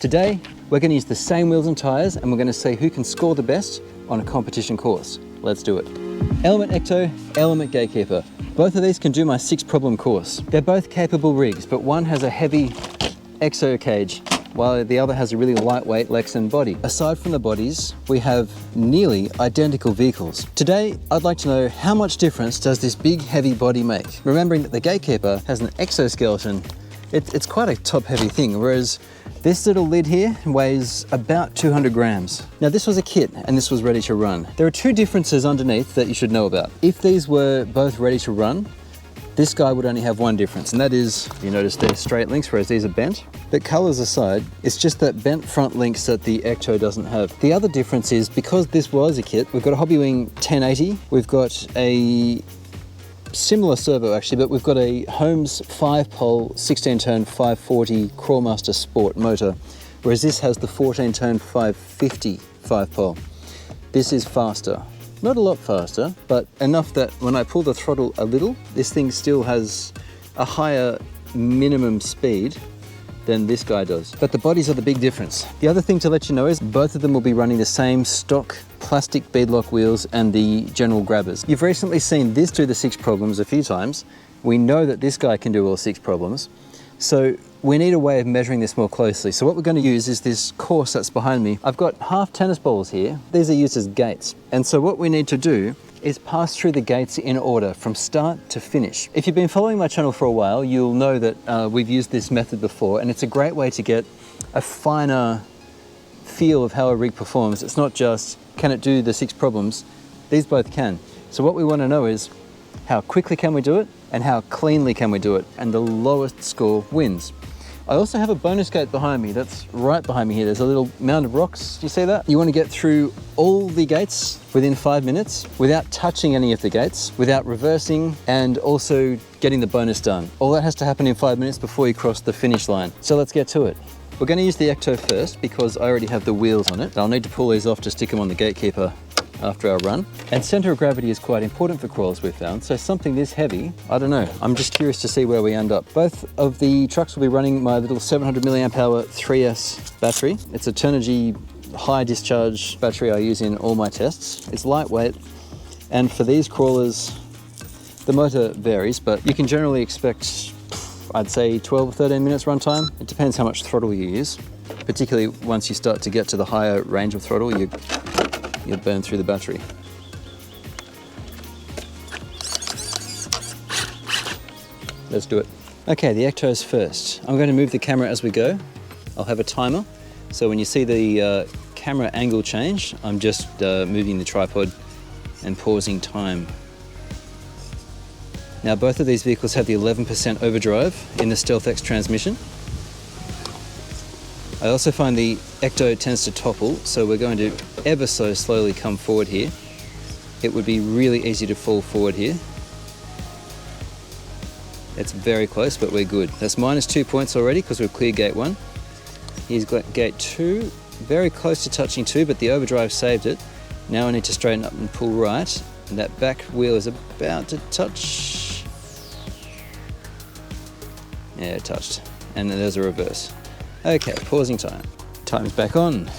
Today, we're going to use the same wheels and tyres and we're going to see who can score the best on a competition course. Let's do it. Element Ecto, Element Gatekeeper. Both of these can do my 6-problem course. They're both capable rigs, but one has a heavy exo cage while the other has a really lightweight Lexan body. Aside from the bodies, we have nearly identical vehicles. Today, I'd like to know how much difference does this big heavy body make? Remembering that the Gatekeeper has an exoskeleton, it's quite a top-heavy thing, whereas this little lid here weighs about 200 grams. Now this was a kit and this was ready to run. There are two differences underneath that you should know about. If these were both ready to run, this guy would only have one difference, and that is, you notice they're straight links, whereas these are bent. But colors aside, it's just that bent front links that the Ecto doesn't have. The other difference is, because this was a kit, we've got a Hobbywing 1080, we've got a similar servo actually, but we've got a Holmes 5-pole 16-turn 540 Crawlmaster Sport motor, whereas this has the 14-turn 550 5-pole. This is faster. Not a lot faster, but enough that when I pull the throttle a little, this thing still has a higher minimum speed than this guy does. But the bodies are the big difference. The other thing to let you know is both of them will be running the same stock plastic beadlock wheels and the general grabbers. You've recently seen this do the 6 problems a few times. We know that this guy can do all 6 problems. So we need a way of measuring this more closely. So what we're going to use is this course that's behind me. I've got half tennis balls here. These are used as gates. And so what we need to do is pass through the gates in order from start to finish. If you've been following my channel for a while, you'll know that we've used this method before, and it's a great way to get a finer feel of how a rig performs. It's not just, can it do the 6 problems? These both can. So what we want to know is, how quickly can we do it and how cleanly can we do it? And the lowest score wins. I also have a bonus gate behind me. That's right behind me here. There's a little mound of rocks. Do you see that? You want to get through all the gates within 5 minutes without touching any of the gates, without reversing, and also getting the bonus done. All that has to happen in 5 minutes before you cross the finish line. So let's get to it. We're going to use the Ecto first because I already have the wheels on it. I'll need to pull these off to stick them on the Gatekeeper after our run. And center of gravity is quite important for crawlers, we've found. So something this heavy, I don't know. I'm just curious to see where we end up. Both of the trucks will be running my little 700 milliamp hour 3S battery. It's a Turnigy high discharge battery I use in all my tests. It's lightweight. And for these crawlers, the motor varies, but you can generally expect, I'd say 12 or 13 minutes runtime. It depends how much throttle you use. Particularly once you start to get to the higher range of throttle, you'll burn through the battery. Let's do it. Okay, the Ecto's first. I'm going to move the camera as we go. I'll have a timer. So when you see the camera angle change, I'm just moving the tripod and pausing time. Now both of these vehicles have the 11% overdrive in the StealthX transmission. I also find the Ecto tends to topple, so we're going to ever so slowly come forward here. It would be really easy to fall forward here. It's very close, but we're good. That's -2 points already because we've cleared gate 1. Here's gate 2, very close to touching 2, but the overdrive saved it. Now I need to straighten up and pull right, and that back wheel is about to touch. Yeah, it touched. And then there's a reverse. Okay, pausing time. Time's back on.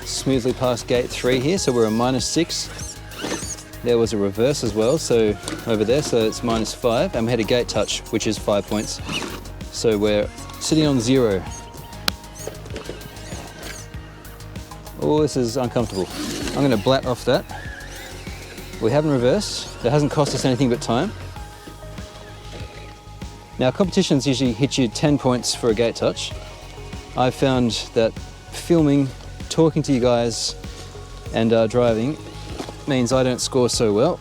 Smoothly past gate 3 here, so we're a -6. There was a reverse as well, so over there, so it's -5, and we had a gate touch, which is 5 points. So we're sitting on 0. Oh, this is uncomfortable. I'm going to blat off that. We haven't reversed. That hasn't cost us anything but time. Now, competitions usually hit you 10 points for a gate touch. I've found that filming, talking to you guys, and driving means I don't score so well.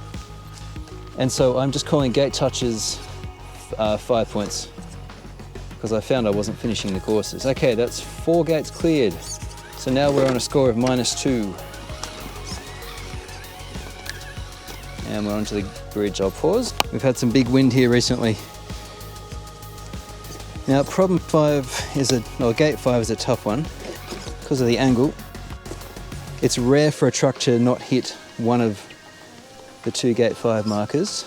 And so I'm just calling gate touches 5 points because I found I wasn't finishing the courses. Okay, that's 4 gates cleared. So now we're on a score of -2. And we're onto the bridge. I'll pause. We've had some big wind here recently. Now problem 5 is gate 5 is a tough one because of the angle. It's rare for a truck to not hit one of the two gate 5 markers.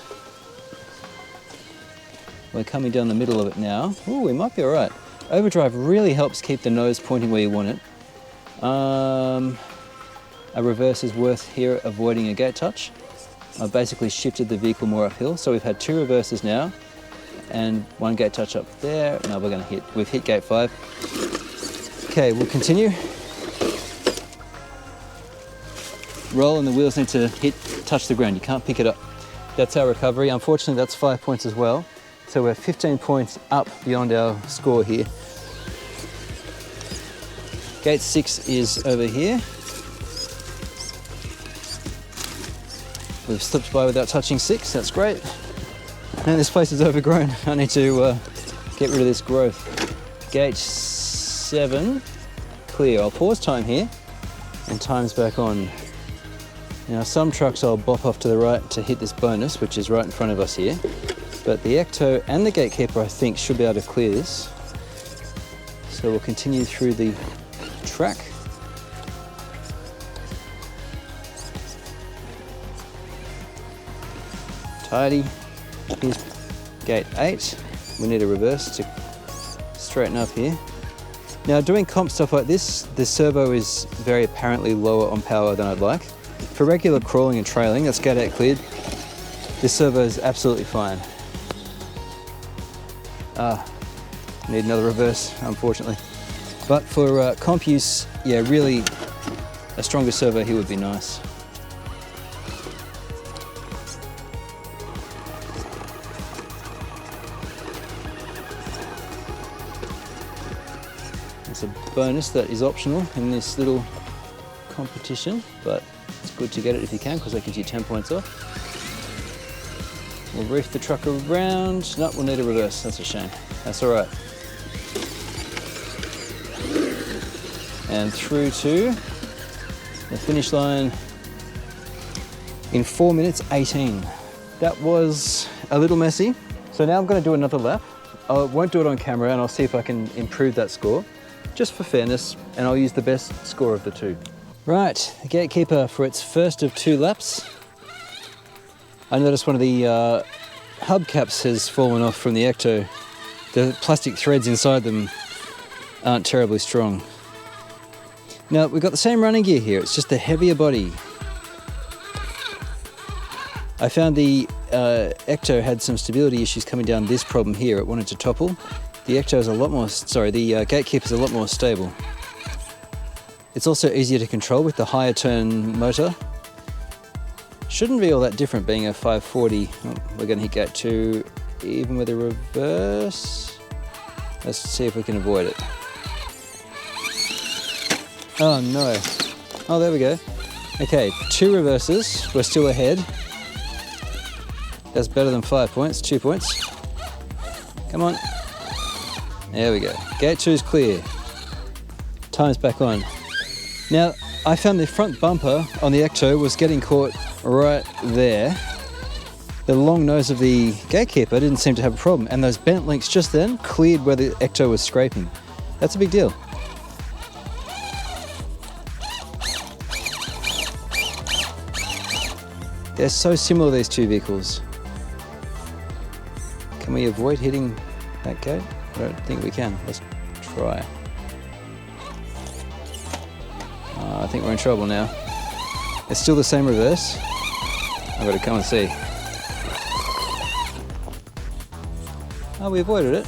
We're coming down the middle of it now. Ooh, we might be all right. Overdrive really helps keep the nose pointing where you want it. A reverse is worth here, avoiding a gate touch. I've basically shifted the vehicle more uphill, so we've had 2 reverses now, and 1 gate touch up there. Now we've hit gate 5. Okay, we'll continue. Roll and the wheels need to touch the ground. You can't pick it up. That's our recovery. Unfortunately, that's 5 points as well. So we're 15 points up beyond our score here. Gate 6 is over here. We've slipped by without touching 6, that's great. And this place is overgrown. I need to get rid of this growth. Gate 7, clear. I'll pause time here, and time's back on. Now some trucks I'll bop off to the right to hit this bonus, which is right in front of us here. But the Ecto and the Gatekeeper, I think, should be able to clear this. So we'll continue through the track. Tidy. Here's gate 8. We need a reverse to straighten up here. Now doing comp stuff like this, the servo is very apparently lower on power than I'd like. For regular crawling and trailing, that's gate 8 cleared. This servo is absolutely fine. Need another reverse, unfortunately. But for comp use, yeah, really a stronger servo here would be nice. It's a bonus that is optional in this little competition, but it's good to get it if you can, because that gives you 10 points off. We'll reef the truck around. No, we'll need a reverse, that's a shame. That's all right. And through to the finish line in 4 minutes 18. That was a little messy. So now I'm going to do another lap. I won't do it on camera, and I'll see if I can improve that score, just for fairness, and I'll use the best score of the 2. Right, the Gatekeeper for its first of 2 laps. I noticed one of the hubcaps has fallen off from the Ecto. The plastic threads inside them aren't terribly strong. Now, we've got the same running gear here, it's just a heavier body. I found the Ecto had some stability issues coming down this problem here. It wanted to topple. The Ecto is a lot more, the Gatekeeper is a lot more stable. It's also easier to control with the higher turn motor. Shouldn't be all that different being a 540. Oh, we're going to hit gate 2 even with a reverse. Let's see if we can avoid it. Oh no. Oh, there we go. Okay, 2 reverses. We're still ahead. That's better than 5 points. 2 points. Come on. There we go. Gate 2 is clear. Time's back on. Now, I found the front bumper on the Ecto was getting caught right there. The long nose of the Gatekeeper didn't seem to have a problem, and those bent links just then cleared where the Ecto was scraping. That's a big deal. They're so similar, these 2 vehicles. Can we avoid hitting that gate? I don't think we can. Let's try. I think we're in trouble now. It's still the same reverse. I've got to come and see. Oh, we avoided it.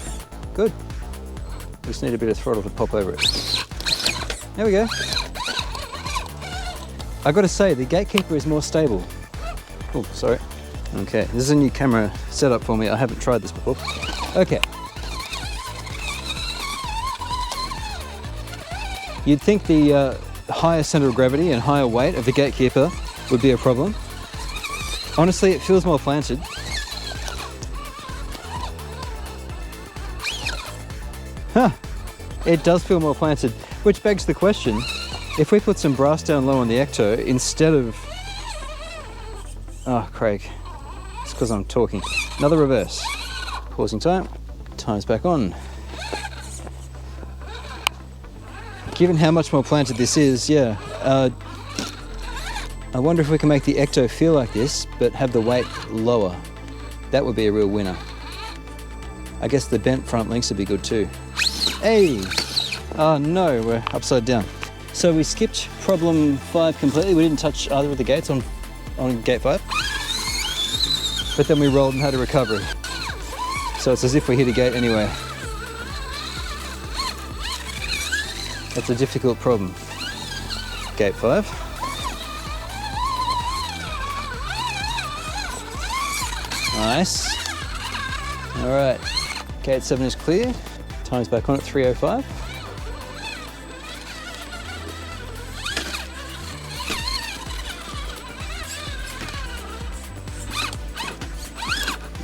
Good. We just need a bit of throttle to pop over it. There we go. I've got to say, the Gatekeeper is more stable. Oh, sorry. Okay, this is a new camera setup for me. I haven't tried this before. Okay. You'd think the higher center of gravity and higher weight of the Gatekeeper would be a problem. Honestly, it feels more planted. Huh, it does feel more planted, which begs the question, if we put some brass down low on the Ecto instead of... Oh, Craig, it's because I'm talking. Another reverse. Pausing time, time's back on. Given how much more planted this is, yeah, I wonder if we can make the Ecto feel like this, but have the weight lower. That would be a real winner. I guess the bent front links would be good too. Hey! Oh no, we're upside down. So we skipped problem 5 completely. We didn't touch either of the gates on gate 5. But then we rolled and had a recovery. So it's as if we hit a gate anyway. That's a difficult problem. Gate 5. Nice. All right, gate 7 is clear. Time's back on at 3:05.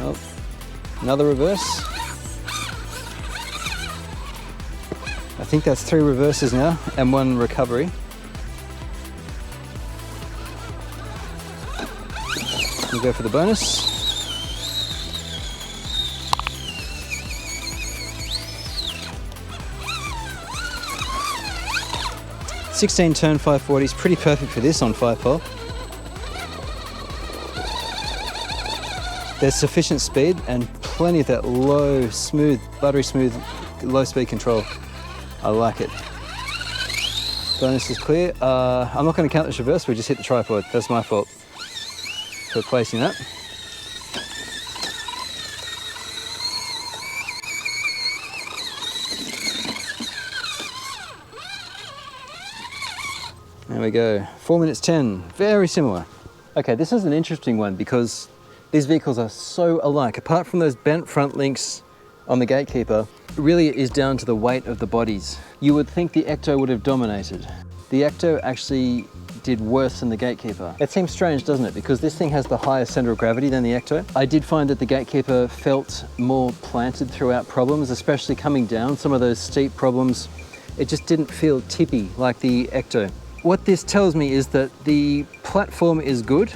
Oh, another reverse. I think that's 3 reverses now and 1 recovery. We'll go for the bonus. '16 turn 540 is pretty perfect for this on 5-pole. There's sufficient speed and plenty of that low, smooth, buttery smooth, low speed control. I like it. Bonus is clear. I'm not going to count this reverse, we just hit the tripod. That's my fault for placing that. There we go, 4 minutes 10, very similar. Okay, this is an interesting one because these vehicles are so alike. Apart from those bent front links on the Gatekeeper, really it is down to the weight of the bodies. You would think the Ecto would have dominated. The Ecto actually did worse than the Gatekeeper. It seems strange, doesn't it? Because this thing has the higher center of gravity than the Ecto. I did find that the Gatekeeper felt more planted throughout problems, especially coming down. Some of those steep problems, it just didn't feel tippy like the Ecto. What this tells me is that the platform is good,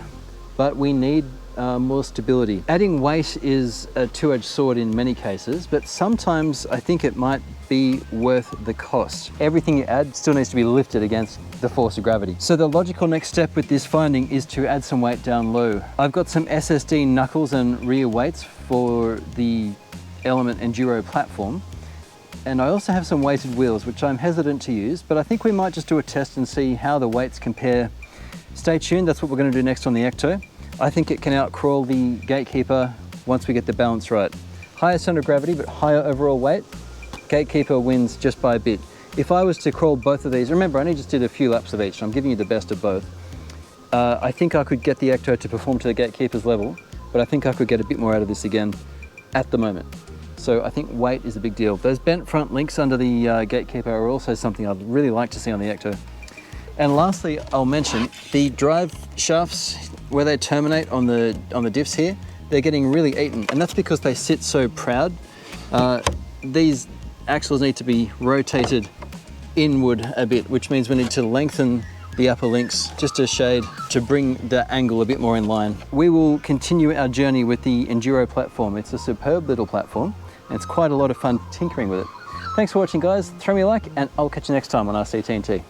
but we need more stability. Adding weight is a two-edged sword in many cases, but sometimes I think it might be worth the cost. Everything you add still needs to be lifted against the force of gravity. So the logical next step with this finding is to add some weight down low. I've got some SSD knuckles and rear weights for the Element Enduro platform. And I also have some weighted wheels, which I'm hesitant to use, but I think we might just do a test and see how the weights compare. Stay tuned, that's what we're going to do next on the Ecto. I think it can outcrawl the Gatekeeper once we get the balance right. Higher center of gravity, but higher overall weight. Gatekeeper wins just by a bit. If I was to crawl both of these, remember I only just did a few laps of each, so I'm giving you the best of both. I think I could get the Ecto to perform to the Gatekeeper's level, but I think I could get a bit more out of this again at the moment. So I think weight is a big deal. Those bent front links under the Gatekeeper are also something I'd really like to see on the Ecto. And lastly, I'll mention the drive shafts where they terminate on the diffs here, they're getting really eaten, and that's because they sit so proud. These axles need to be rotated inward a bit, which means we need to lengthen the upper links just a shade to bring the angle a bit more in line. We will continue our journey with the Enduro platform. It's a superb little platform, and it's quite a lot of fun tinkering with it. Thanks for watching, guys. Throw me a like, and I'll catch you next time on RC-TNT.